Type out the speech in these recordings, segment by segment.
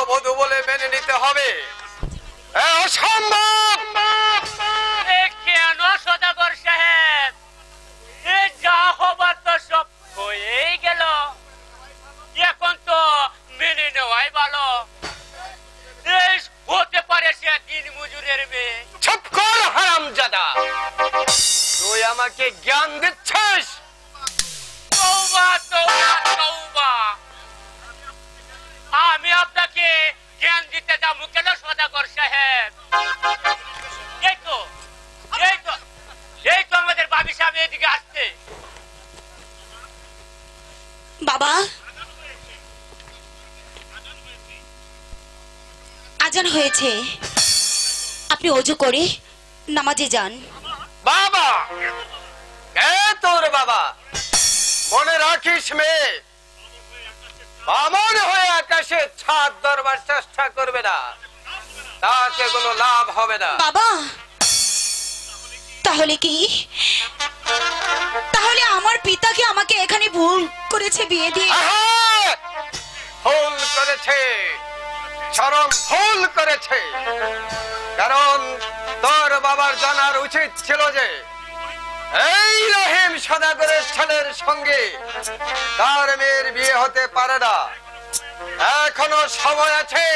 পুত্রবধূ বলে মেনে নিতে হবে। অসম্ভব। কেন সদাগর সাহেব? যা হবার তো সব হয়েই গেল, এখন তো মেনে নেওয়াই ভালো। হতে পারে সে দিন মজুরের মেয়ে। চুপ কর হারামজাদা, তুই আমাকে জ্ঞান দিচ্ছিস? তওবা তওবা তওবা, আমি আপনাকে জ্ঞান দিতে যাবো কেন সদাগর সাহেব? এই তো আমাদের বাবি সাহেব এদিকে আসছে। বাবা, আজান হয়েছে, আপনি অজু করে নামাজে যান। বাবা, তোর বাবা, মনে রাখিস মেয়ে, বামন হয়ে আকাশে ছাদ ধরবার চেষ্টা করবে না, তাতে কোনো লাভ হবে না। বাবা, তাহলে কি, তাহলে আমার পিতাকে আমাকে এখানে ভুল করেছে বিয়ে দিয়ে? ভুল করেছে, চরম ভুল করেছে। কারণ তোর বাবার জানার উচিত ছিল যে এই রহিম সদাগরের ছেলের সঙ্গে তার মেয়ের বিয়ে হতে পারে না। এখনো সময় আছে,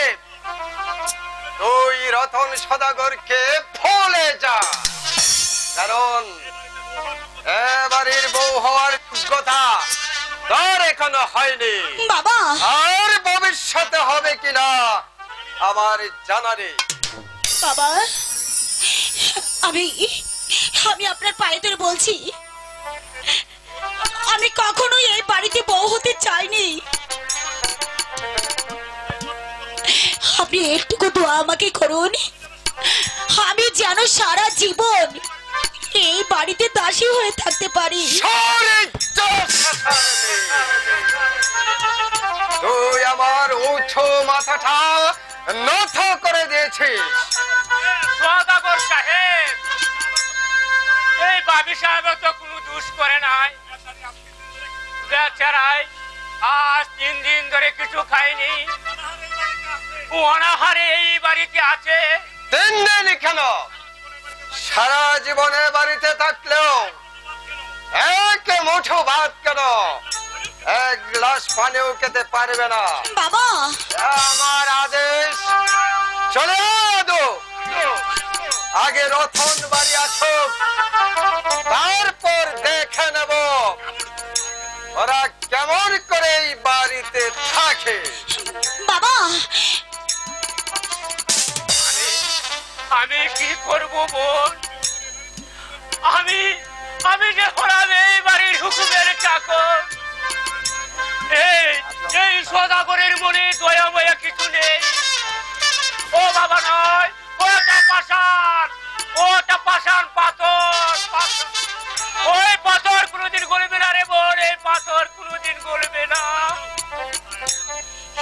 তুই রতন সদাগরকে ভুলে যা, কারণ এবারের বউ হওয়ার যোগ্যতা তোর এখনো হয়নি। বাবা, আর ভবিষ্যতে হবে কিনা আমার জানা নেই। বাবা, আমি আপনার পায়ে ধরে বলছি, আমি কখনোই এই বাড়িতে বউ হতে চাইনি। আপনি একটুকু দোয়া আমাকে করুন, আমি যেন সারা জীবন এই বাড়িতে দাসী হয়ে থাকতে পারি। তুই আমার উঁচু মাথাটা নত করে দিয়েছিস। সদাগর সাহেব, এই বাবি সাহেব তো কোনো দোষ করে নাই। বেচারাই আজ 3 দিন ধরে কিছু খায়নি, অনাহারে এই বাড়িতে আছে। 3 দিন কেন, সারা জীবনে বাড়িতে থাকলেও এক মুঠো ভাত কেন, 1 গ্লাস পানিও খেতে পারবে না। বাবা, আমার আদেশ, চলে দো, আগে রতন বাড়ি আসুক, তারপর দেখে নেব ওরা কেমন করে এই বাড়িতে থাকে। বাবা, আমি কি করব বোন? আমি যে হলাম এই বাড়ির হুকুমের চাকর। এই সদাগরের মনে দয়া ময়া কিছু নেই। ও বাবা নয়, ওটা পাষাণ পাথর। ওই পাথর কোনোদিন গলবে না রে বোন, এই পাথর কোনোদিন গলবে না।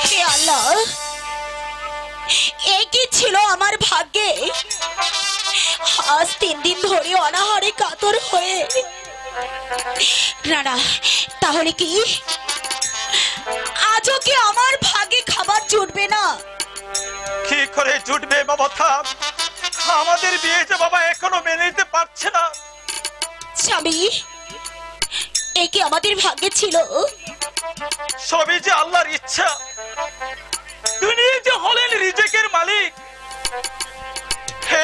হে আল্লাহ, এই কি ছিল আমার ভাগ্যে? আজ 3 দিন ধরে অনাহারে কাতর হয়ে, না তাহলে কি আজও কি আমার ভাগ্যে খাবার জুটবে না? কি করে জুটবে মমতা? আমাদের বিয়ে যে বাবা এখনো মেনে নিতে পারছে না। স্বামী, এই কি আমাদের ভাগ্যে ছিল? সবই যে আল্লাহর ইচ্ছা। তিনি যে হলেন রিজেকের মালিক,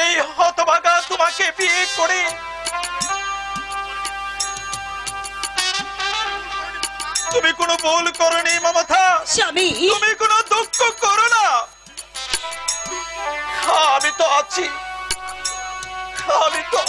এই হতভাগা তোমাকে বিয়ে করে তুমি কোনো ভুল করনি মমতা। স্বামী, তুমি কোনো দুঃখ করো না, আমি তো আছি। স্বামী গো,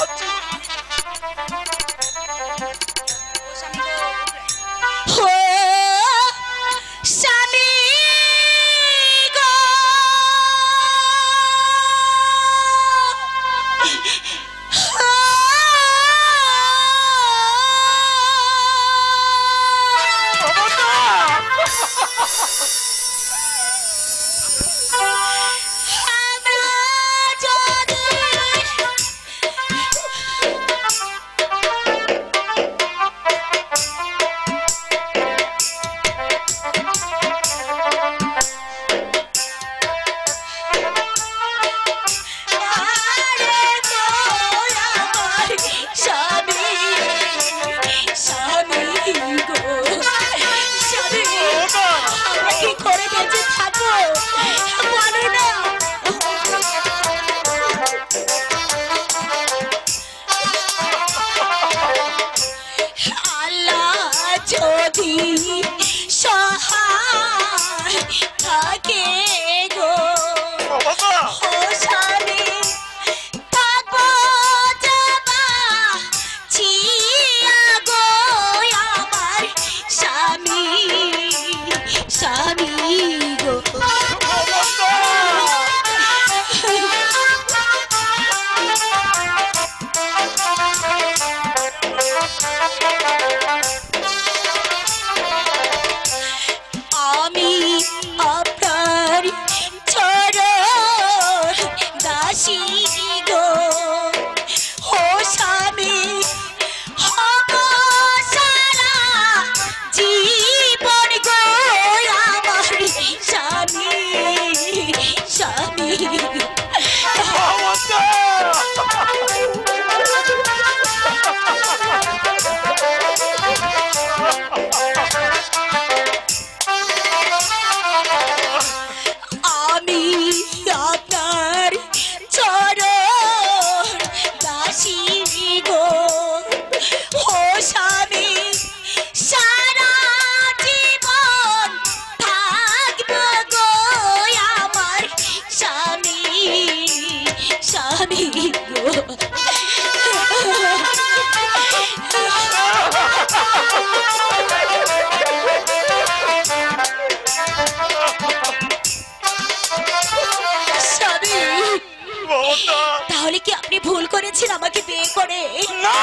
কি আপনি ভুল করেছেন আমাকে বিয়ে করে? না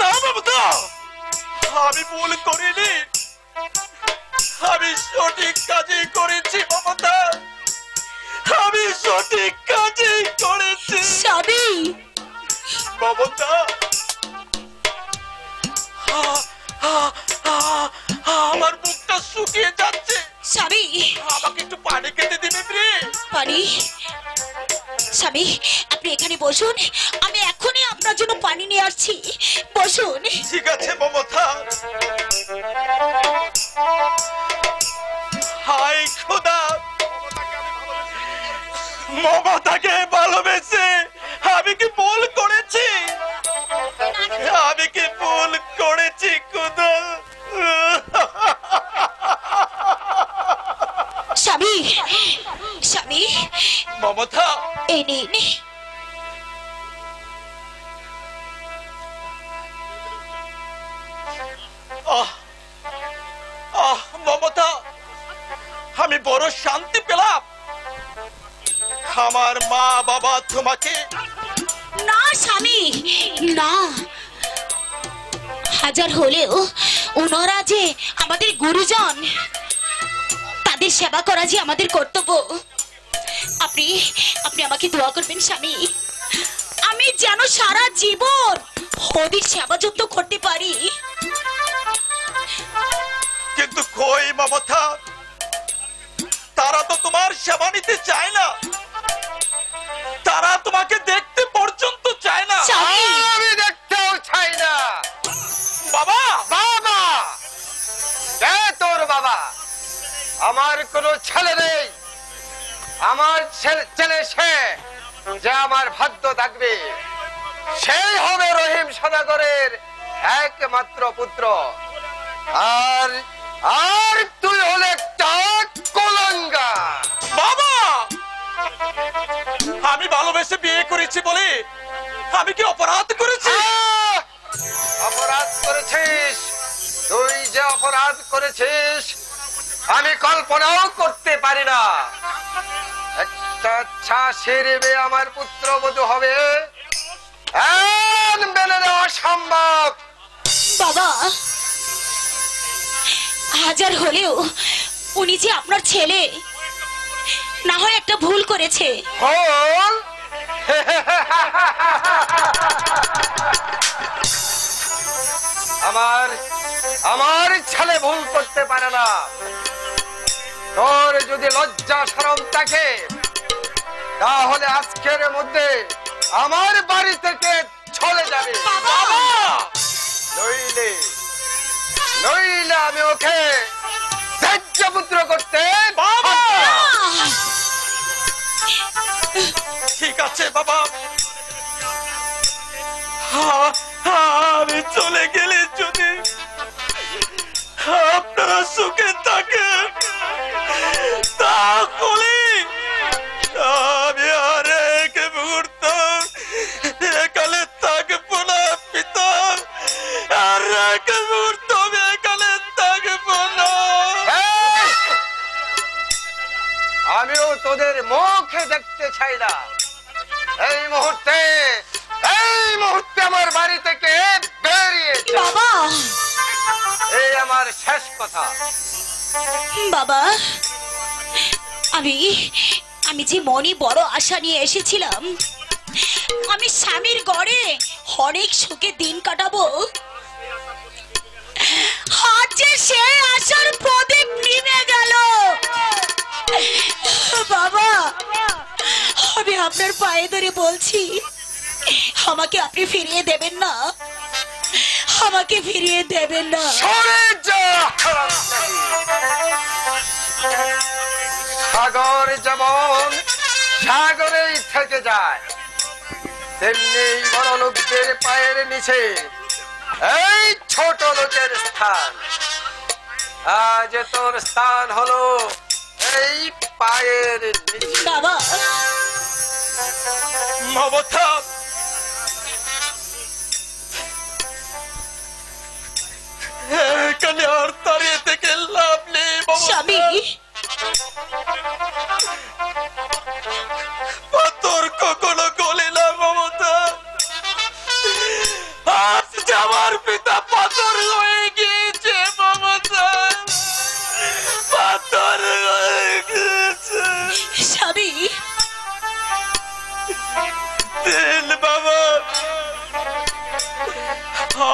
না মমতা, আমি ভুল করিনি, আমি সঠিক কাজই করেছি মমতা, আমি সঠিক কাজই করেছি স্বামী, মমতা। আমার মুখটা শুকিয়ে যাচ্ছে, স্বামী আমাকে একটু পানি খেতে দিবে প্লিজ? পানি? স্বামী আপনি এখানে বসুন, আমি এখনই আপনার জন্য পানি নিয়ে আসছি, বসুন। ঠিক আছে মমতা। হাই খোদা, মমতাকে ভালোবেসে আমি কি ভুল করেছি? আমি কি ভুল করেছি খোদা? স্বামী, স্বামী মমতা, এই নিন। মমতা, আমি বড় শান্তি পেলাম। আমার মা বাবা তোমাকে। না স্বামী না, হাজার হলেও ওনারা যে আমাদের গুরুজন, তাদের সেবা করা যে আমাদের কর্তব্য। আপনি আপনি আমাকে দোয়া করবেন স্বামী, আমি যেন সারা জীবন ওদের সেবা যত্ন করতে পারি। কিন্তু কই মমতা, তারা তো তোমার সেবা নিতে চায় না, তারা তোমাকে দেখতে পর্যন্ত চায় না। স্বামী, আমি দেখতেও চাই না। বাবা, বাবা কে তোর বাবা? আমার কোনো ছেলে নেই, আমার ছেলে সে যে আমার ভাগ্য থাকবে, সেই হবে রহিম সদাগরের একমাত্র পুত্র। আর আর তুই হলে একটা কলঙ্কা। বাবা, আমি ভালোবেসে বিয়ে করেছি বলে আমি কি অপরাধ করেছি? অপরাধ করেছিস, তুই যে অপরাধ করেছিস আমি কল্পনাও করতে পারি না। একটা ছাসের মেয়ে আমার পুত্রবধূ হবে মেনে নেওয়া সম্ভব? বাবা, হাজার হলেও উনি যে আপনার ছেলে, না হয় একটা ভুল করেছে। ভুল? আমার ছেলে ভুল করতে পারে না। তোর যদি লজ্জা শরম থাকে তাহলে আজকের মধ্যে আমার বাড়ি থেকে চলে যাবে। বাবা! নইলে নইলে আমি ওকে ত্যাজ্যপুত্র করতে বাবা! আহ! ঠিক আছে বাবা, আমি চলে গেলে যদি আপনারা সুখে থাকেন তাহলে আমি আর এক মুহূর্ত এখানে থাকবো না পিতা, আর এক মুহূর্ত আমি এখানে থাকবো না। এই! আমিও তোদের মুখে দেখতে চাই না। এই মুহূর্তে আমার বাড়ি থেকে বেরিয়ে যা। বাবা, এই আমার শেষ কথা। বাবা, আমি যে মনে বড় আশা নিয়ে এসেছিলাম, আমি স্বামীর ঘরে অনেক সুখে দিন কাটাবো, আজ যে সেই আশার প্রদীপ নিভে গেল। বাবা, আমি আপনার পায়ে ধরে বলছি, আমাকে আপনি ফিরিয়ে দেবেন না, আমাকে ফিরিয়ে দেবেন না। সরে যা হারামজাদি। সাগর যেমন সাগরেই থেকে যায়, তেমনি বড় লোকদের পায়ের নিচে এই ছোট লোকের স্থান। আজ তোর স্থান হলো এই পায়ের নিচে। বাবা, মমতা, এখানে আর দাঁড়িয়ে থেকে লাভ নেই স্বামী, পাথর কখনো গলে না মমতা। তোর হয়ে গেছে। স্বামী, তেল বাবা,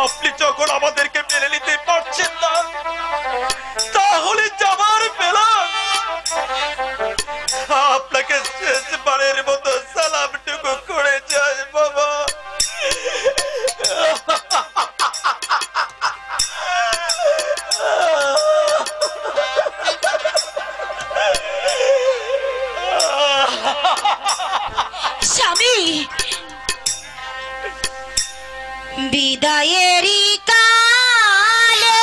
আপনি যখন আমাদেরকে মেনে নিতে পারছেন না, তাহলে যাবার বেলা আপনাকে শেষবারের মতো সালামটুকু করে যায় বাবা। স্বামী, বিদায়েরই কালে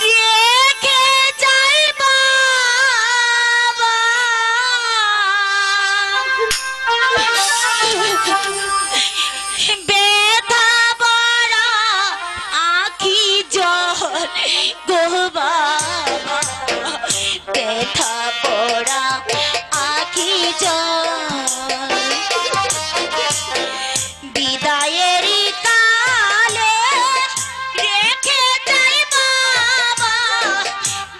রেখে যাই বাবা, ব্যথা বড়া আখি জল গো বাবা, ব্যথা পড়া আখি জল, বিদায়েরই কালে রেখে যাই বাবা,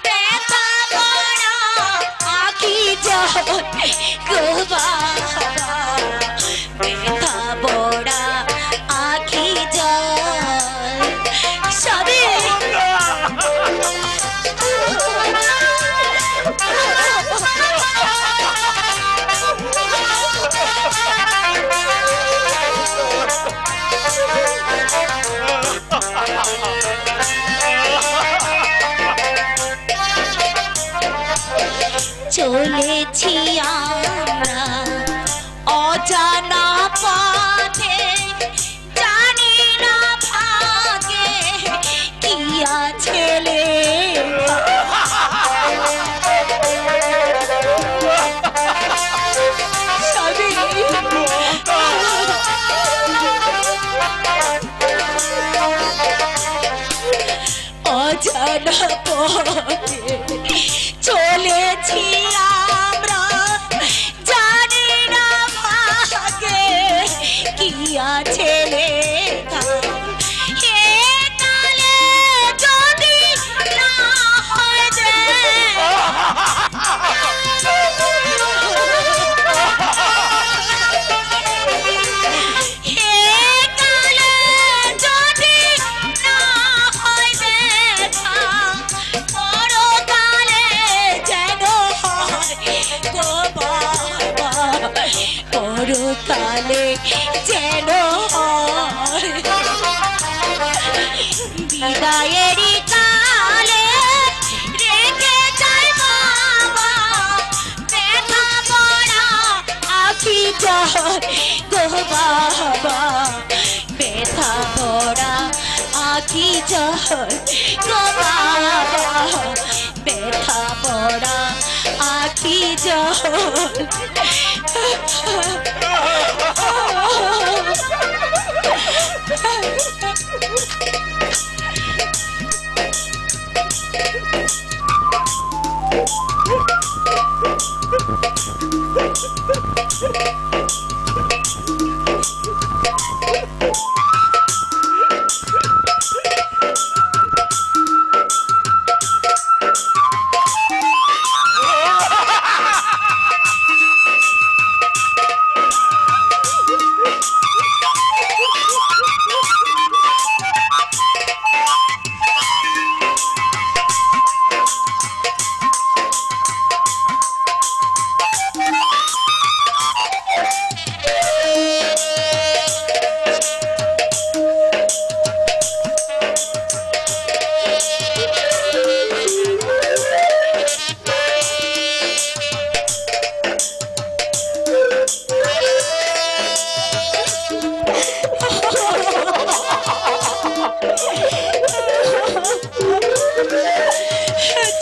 ব্যথা পড়া আখি জল গো বাবা, ব্যথা পড়া আখি জল। স্বামী, চলেছি আমরা অজানা পথে, জানি না ভাগে কি আছে লেখা। স্বামী, অজানা পথে চলেছি আমরা, জানি না ভাগে কি আছে লেখা। এ কালে যদি না হয় হে কালে যদি না হয় দেখা, পরকালে যেন হয় গো বাবা, পরকালে যেন হয়। বিদায়েরই কালে রেখে যাই বাবা, ব্যথা পড়া আখি জল গো বাবা, ব্যথা পড়া আখি জল গো বাবা, ব্যথা পড়া আখি জল।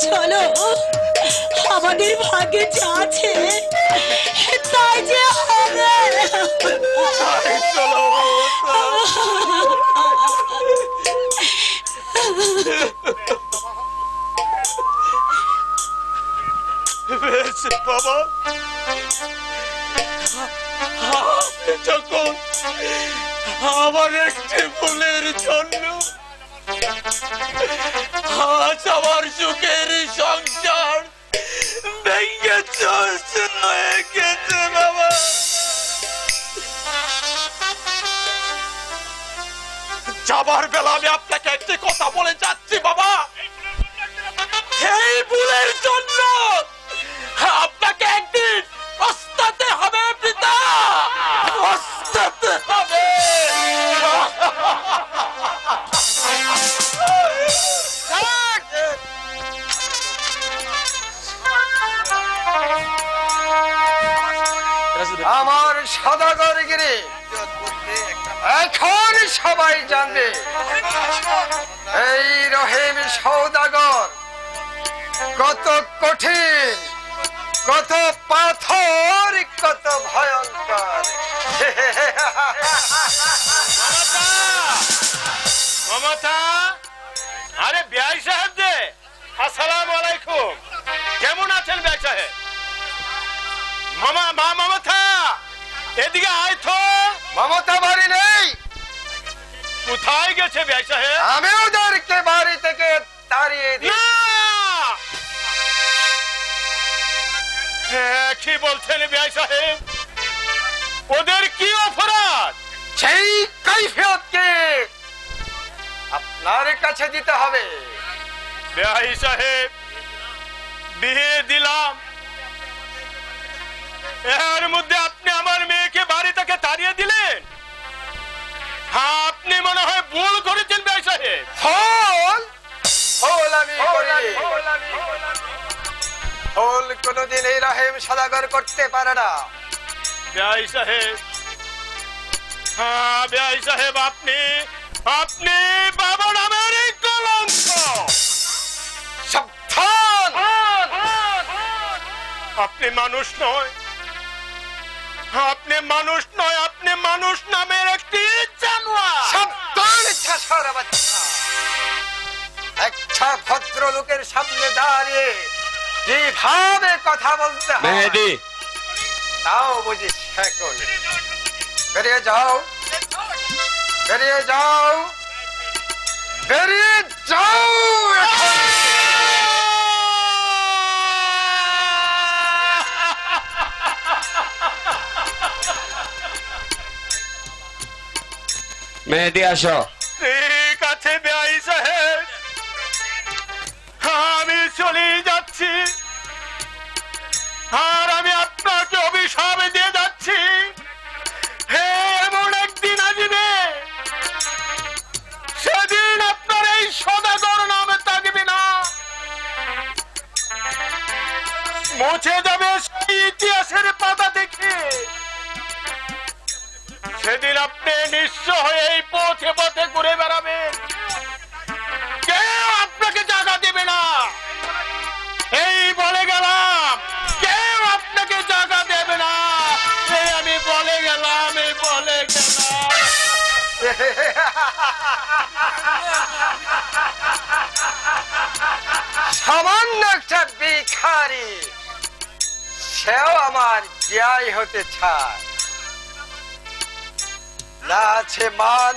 চলো, আমাদের ভাগ্যে যা আছে তাই যে হবে। চলো বেশ বাবা, যখন আমার একটি ভুলের জন্য সুখের সংসার ভেঙে চুরচুর হয়ে গেছে বাবা। যাবার বেলা আমি আপনাকে একটি কথা বলে যাচ্ছি বাবা, এই ভুলের জন্য আপনাকে একদিন পস্তাতে হবে পিতা, পস্তাতে হবে। আমার সদাগরগিরি এখন সবাই জানবে এই রহিম সৌদাগর কত কঠিন, কত পাথর, কত ভয়ঙ্কর। মমতা, আরে বিআই সাহেব যে, আসসালামু আলাইকুম। কেমন আছেন বিআই সাহেব? মমতা এদিকে আয় তো। মমতা বাড়ি নেই। কোথায় গেছে বিআই সাহেব? আমি ওদেরকে বাড়ি থেকে তাড়িয়ে দিই। কি বলছেন বিআই সাহেব? ওদের কি অপরাধ? সেই কৈফিয়তকে আপনার কাছে দিতে হবে। বিআই সাহেব, বিয়ে দিলাম, এর মধ্যে আপনি আমার মেয়েকে বাড়ি থেকে তাড়িয়ে দিলেন। আপনি মনে হয় ভুল করেছেন বিআই সাহেব। ভুল আমি করিনি। ভুল কোনদিন এই রহিম সদাগর করতে পারে না। বিআই সাহেব, বিআই সাহেব, আপনি বাবা নামের কলঙ্ক। সাবধান! আপনি মানুষ নয়, আপনি মানুষ নামের একটি জানোয়ার। সাবধান ছাসার বাচ্চা! একটা ভদ্রলোকের সামনে দাঁড়িয়ে কিভাবে কথা বলতে হয় মেহেদী, তাও বুঝিস এখন। বেরিয়ে যাও, বেরিয়ে যাও, বেরিয়ে যাও এখন। মেহেদী আসো। ঠিক আছে বিআই সাহেব, আমি চলে যাচ্ছি। আর আমি আপনাকে অভিশাপ দিয়ে যাচ্ছি, এমন একদিন আসবে সেদিন আপনার এই সদাগর নামে থাকবে না, মুছে যাবে সেই ইতিহাসের পাতা থেকে। সেদিন আপনি নিঃস্ব হয়ে এই পথে পথে ঘুরে বেড়াবেন, কেউ আপনাকে জায়গা দেবে না। এই বলে গেলাম, কেউ আপনাকে জায়গা দেবে না। আমি বলে গেলাম, সামান্য একটা ভিখারি, সেও আমার বিয়াই হতে চায়। না আছে মান,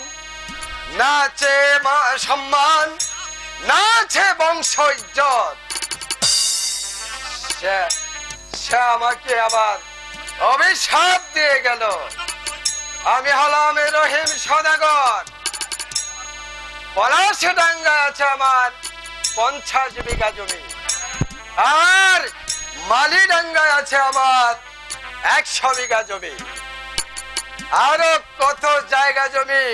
না আছে সম্মান, না আছে বংশ ইজ্জত। সে আমাকে আবার অভিশাপ দিয়ে গেল। আমি হলাম রহিম সদাগর। পলাশে ডাঙ্গা আছে আমার 50 বিঘা জমি, আর মালিডাঙ্গায় আছে আমার 100 বিঘা জমি। আরো কত জায়গা জমি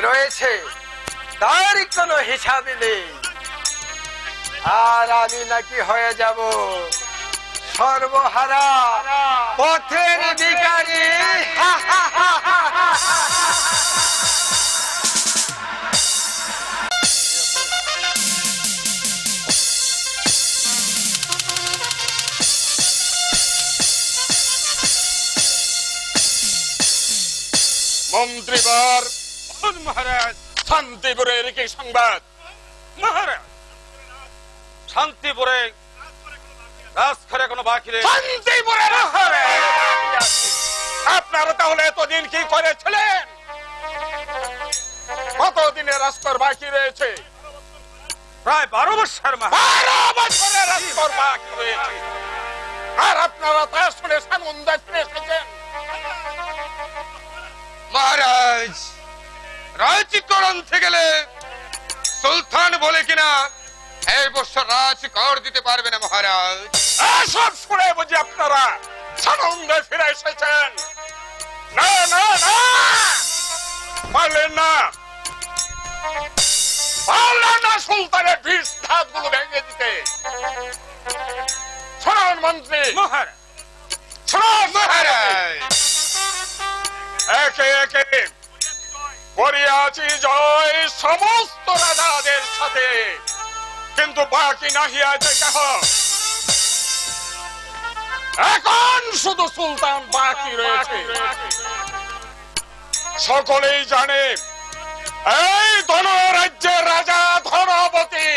রয়েছে তার কোনো হিসাব নেই। আর আমি নাকি হয়ে যাব সর্বহারা, পথের ভিখারি। মন্ত্রীবর, মহারাজ, শান্তিপুরের কি সংবাদ? মহারাজ, শান্তিপুরে রাজঘরে কোনো বাকি নেই। শান্তিপুরের আপনারা তাহলে এতদিন কি করেছিলেন? কতদিনের রাস্তার বাকি রয়েছে? প্রায় 12 বছর 12 বছরের রাজকর বাকি রয়েছে, আর আপনারা তা শুনে সানন্দে ফিরে এসেছেন। মহারাজ, রাজকর আনতে গেলে সুলতান বলে কিনা এই বছর রাজকর দিতে পারবে না মহারাজ। এসব শুনে বুঝি আপনারা সানন্দে ফিরে এসেছেন? না না না, পারলেন না, পারলেন না সুলতানের বিষ ধাতগুলো ভেঙে দিতে। শুনুন মন্ত্রী, মহারাজ। শুনুন মহারাজ, একে একে করিয়াছি জয় সমস্ত রাজাদের সাথে, কিন্তু বাকি নাহিয়া যে কেহ। এখন শুধু সুলতান বাকি রয়েছে। সকলেই জানে এই ধনরাজ্যের রাজা ধনপতি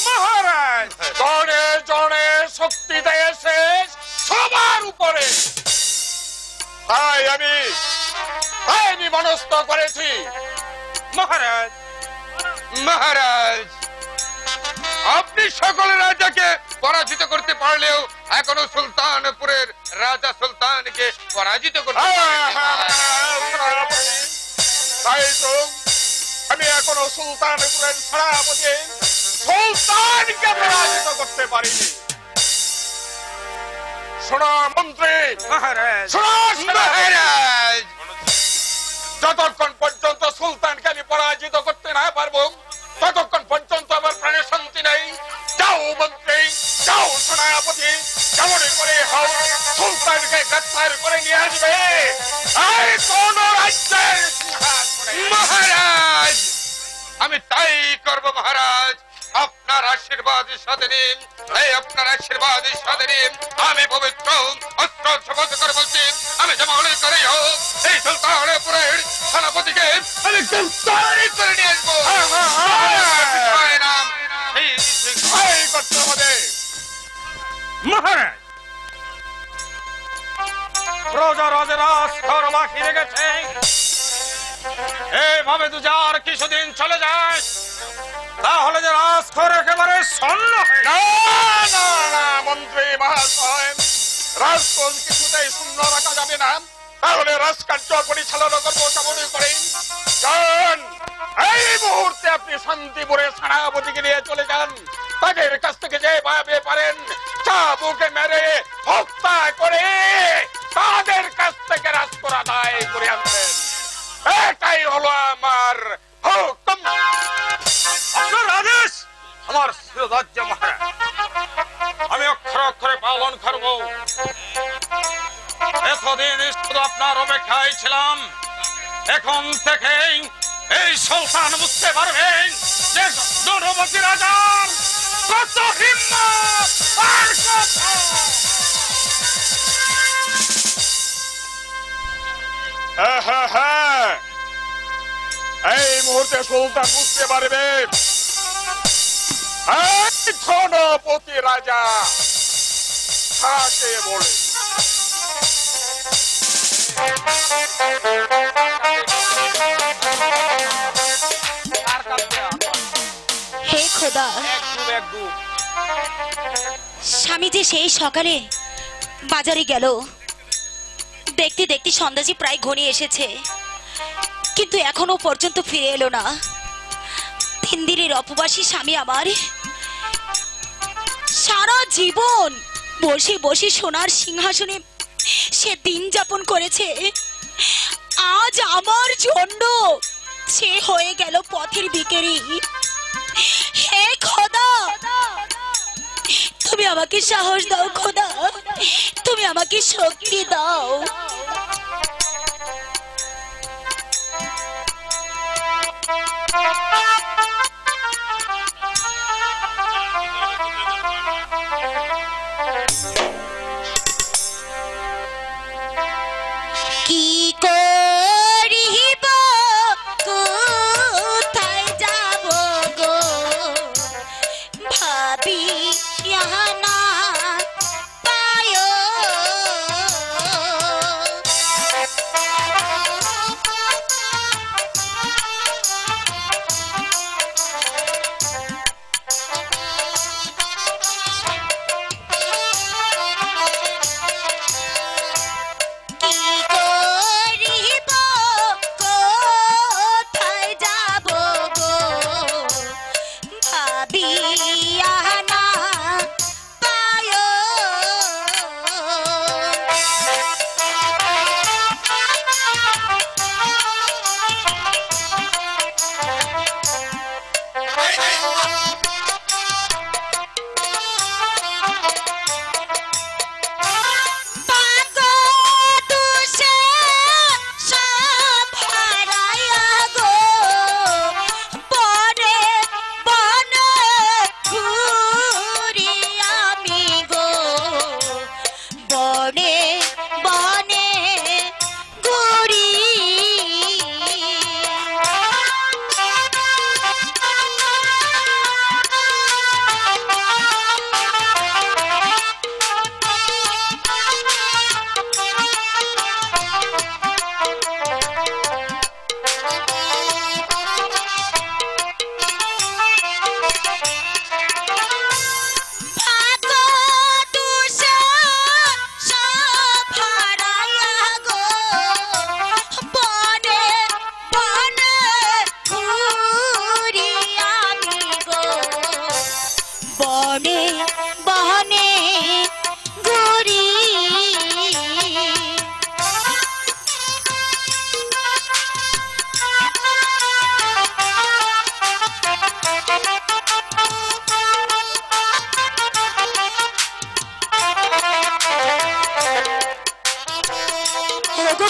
মহারাজ, জনে জনে শক্তি দিয়েছে সবার উপরে। তাই আমি মনস্থ করেছি মহারাজ, মহারাজ, আপনি সকল রাজাকে পরাজিত করতে পারলেও এখনো সুলতানপুরের রাজা সুলতানকে পরাজিত করতে পারেননি মহারাজ। তাই তো আমি এখনো সুলতানপুরের সেনাপতি সুলতানকে পরাজিত করতে পারিনি। শোনো মন্ত্রী, মহারাজ, শোনো মহারাজ, যতক্ষণ পর্যন্ত সুলতানকে আমি পরাজিত করতে না পারবো ততক্ষণ পর্যন্ত আমার প্রাণের শান্তি নেই। যাও মন্ত্রী, যাও সেনাপতি, যেমন করে হোক সুলতানকে গ্রেফতার করে নিয়ে আসবে এই কোন রাজ্যের সিংহাসনে। মহারাজ, আমি তাই করব মহারাজ। আপনার আশীর্বাদের সাথে নিন, এই আপনার আশীর্বাদের সাথে নিন। আমি পবিত্র অস্ত্র শপথ করে বলছি, আমি যেমন করেই হোক এই সুলতানপুরের সেনাপতিকে আমি গ্রেফতার করে নিয়ে আসবো। জয় রাম, এই করতে হবে। মহারাজ, প্রজারাজের আস্থর বাকি রেখেছে। এইভাবে দু আর কিছুদিন চলে যায়, তাহলে যে রাজঘর একেবারে শূন্য হয়ে না না না মন্ত্রী মহাশয়, রাজকোষ কিছুতেই শূন্য রাখা যাবে না। তাহলে রাজকার্য পরিচালনা করবো কেমন করেন? যান, এই মুহূর্তে আপনি শান্তিপুরে সেনাপতিকে নিয়ে চলে যান। তাদের কাছ থেকে যেভাবে পারেন চাবুকে মেরে হত্যা করে তাদের কাছ থেকে রাজকোষ আদায় করে আনবেন। এটাই হলো আমার হুকুম। আপনার আদেশ আমার শিরোধার্য মহারাজ, আমি অক্ষরে অক্ষরে পালন করব। এতদিন শুধু আপনার অপেক্ষায় ছিলাম, এখন থেকে এই সুলতান বুঝতে পারবেন যে ধনপতি রাজার কত হিম্মত আর কত। এই মুহূর্তে সুলতান বুঝতে পারবে ধনপতি রাজা কাকে বলে। হে খোদা, স্বামী যে সেই সকালে বাজারে গেল, দেখতে দেখতে সন্ধ্যা যে প্রায় ঘনিয়ে এসেছে, কিন্তু এখনো পর্যন্ত ফিরে এলো না। 3 দিনের অপবাসী স্বামী আমার সারা জীবন বসে বসে সোনার সিংহাসনে সে দিন যাপন করেছে। আজ আমার জন্য সে হয়ে গেল পথের ভিখারি। হে খোদা, তুমি আমাকে সাহস দাও খোদা, তুমি আমাকে শক্তি দাও। কি করিব, কোথায় যাব গো, ভাবি না পায়।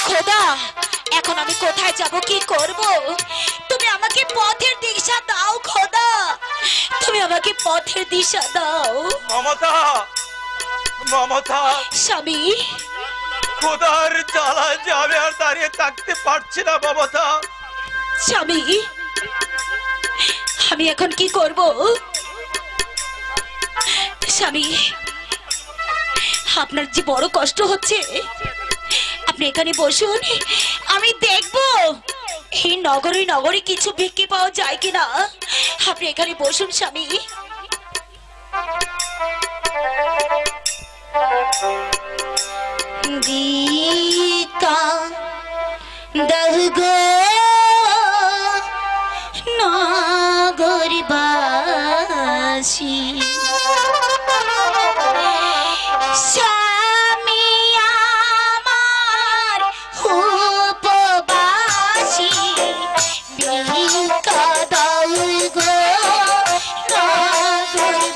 খোদা, এখন আমি কোথায় যাব, কি করব? তুমি আমাকে পথের দিশা দাও খোদা, তুমি আমাকে পথের দিশা দাও। মমতা, মমতা, স্বামী, খোদার জ্বালায় যে আমি আর দাঁড়িয়ে থাকতে পারছি না মমতা। স্বামী, আমি এখন কি করব? স্বামী, আপনার যে বড় কষ্ট হচ্ছে, আপনি এখানে বসুন, আমি দেখব এই নগরে নগরে কিছু বিক্রি পাওয়া যায় কিনা। আপনি এখানে বসুন স্বামী। গীতা দহগো নগরবাসী, স্বামী আমার উপবাসী, ভিক্ষা দাও গো নগরবাসী।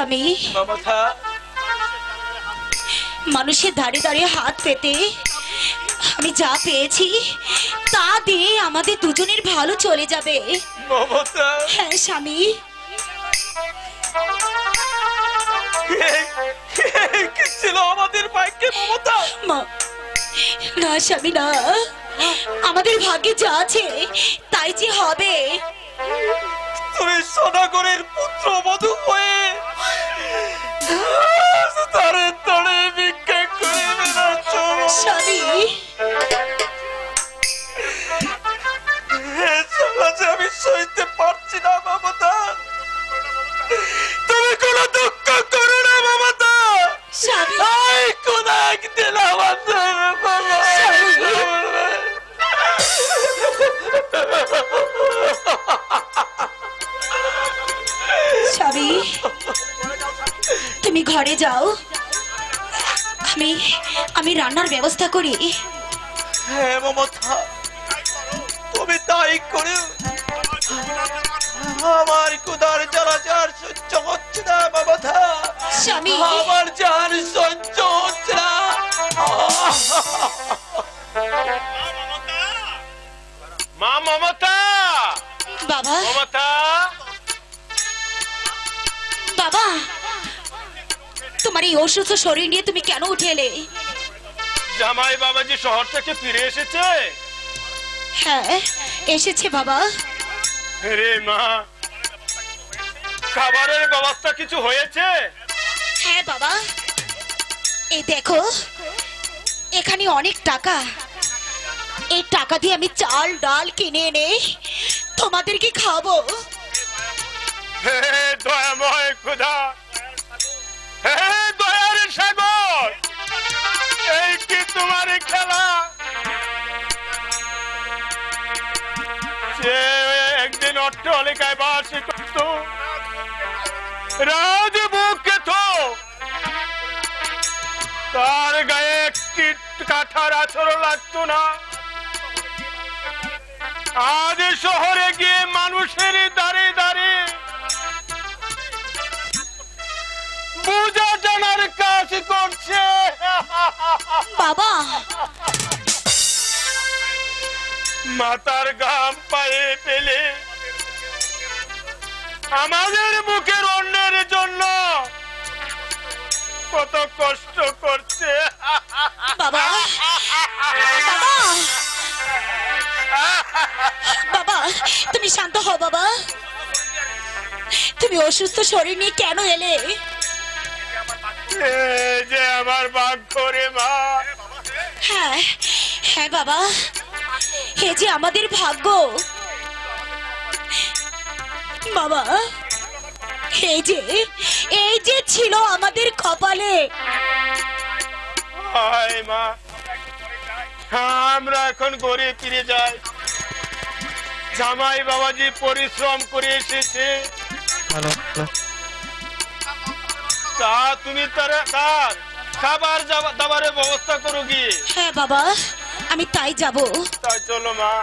স্বামী, মমতা মানুষের দাঁড়িয়ে দাঁড়িয়ে হাত পেতে আমি যা পেয়েছি তা দিয়ে আমাদের দুজনের ভালো চলে যাবে। মমতা হ্যাঁ স্বামী। কি ছিল আমাদের ভাগ্যে মমতা? না স্বামী না, আমাদের ভাগ্যে যা আছে তাই যে হবে। তুমি সোনাগরের পুত্র বধূ হয়ে তারে তরে ভিক্ষা করে বেড়াচ্ছ। স্বামী, আমি সইতে পারছি না মমতা। তুমি কোনো দুঃখ করো না মমতা। স্বামী, কোন একদিন আমাদের স্বামী, তুমি ঘরে যাও, আমি রান্নার ব্যবস্থা করি। হ্যাঁ মমতা, তুমি তাই করে। আমার কুদার জ্বালা যার সহ্য হচ্ছে না মমতা। স্বামী, আমার যার সহ্য হচ্ছে না। মা মমতা, বাবা, মমতা, বাবা, তোমার এই অসুস্থ শরীর নিয়ে তুমি কেন উঠে এলে? জামাই বাবাজি শহর থেকে ফিরে এসেছে? হ্যাঁ এসেছে বাবা। রে মা, খাবারের ব্যবস্থা কিছু হয়েছে? হ্যাঁ বাবা, এই দেখো এখানে অনেক টাকা, এই টাকা দিয়ে আমি চাল ডাল কিনে এনে তোমাদেরকে খাবো। হে দয়াময় খোদা, হে দয়ার সাগর, এই কি তোমার খেলা? যে একদিন অট্টালিকায় বাস করত, রাজবুকে তো তার গায়ে একটি কাঠার আছরও লাগতো না। আজ শহরে গিয়ে মানুষের দাঁড়িয়ে দাঁড়িয়ে পূজা জানার কাজ করছে। বাবা, মাথার ঘাম পায়ে পেলে আমাদের বুকের অন্যের জন্য কত কষ্ট করছে। বাবা, বাবা, বাবা, তুমি শান্ত হও বাবা। তুমি অসুস্থ শরীর নিয়ে কেন এলে? এই যে আমার ভাগ্য রে মা। হ্যাঁ হ্যাঁ বাবা, এ যে আমাদের ভাগ্য বাবা। এই যে ছিল আমাদের কপালে। হায় মা, আমরা এখন ঘরে ফিরে যাই। জামাই বাবাজি পরিশ্রম করে এসেছে, তা তুমি তার খাবার দাবারের ব্যবস্থা করো গিয়ে। হ্যাঁ বাবা, আমি তাই যাব। তাই চলো মা।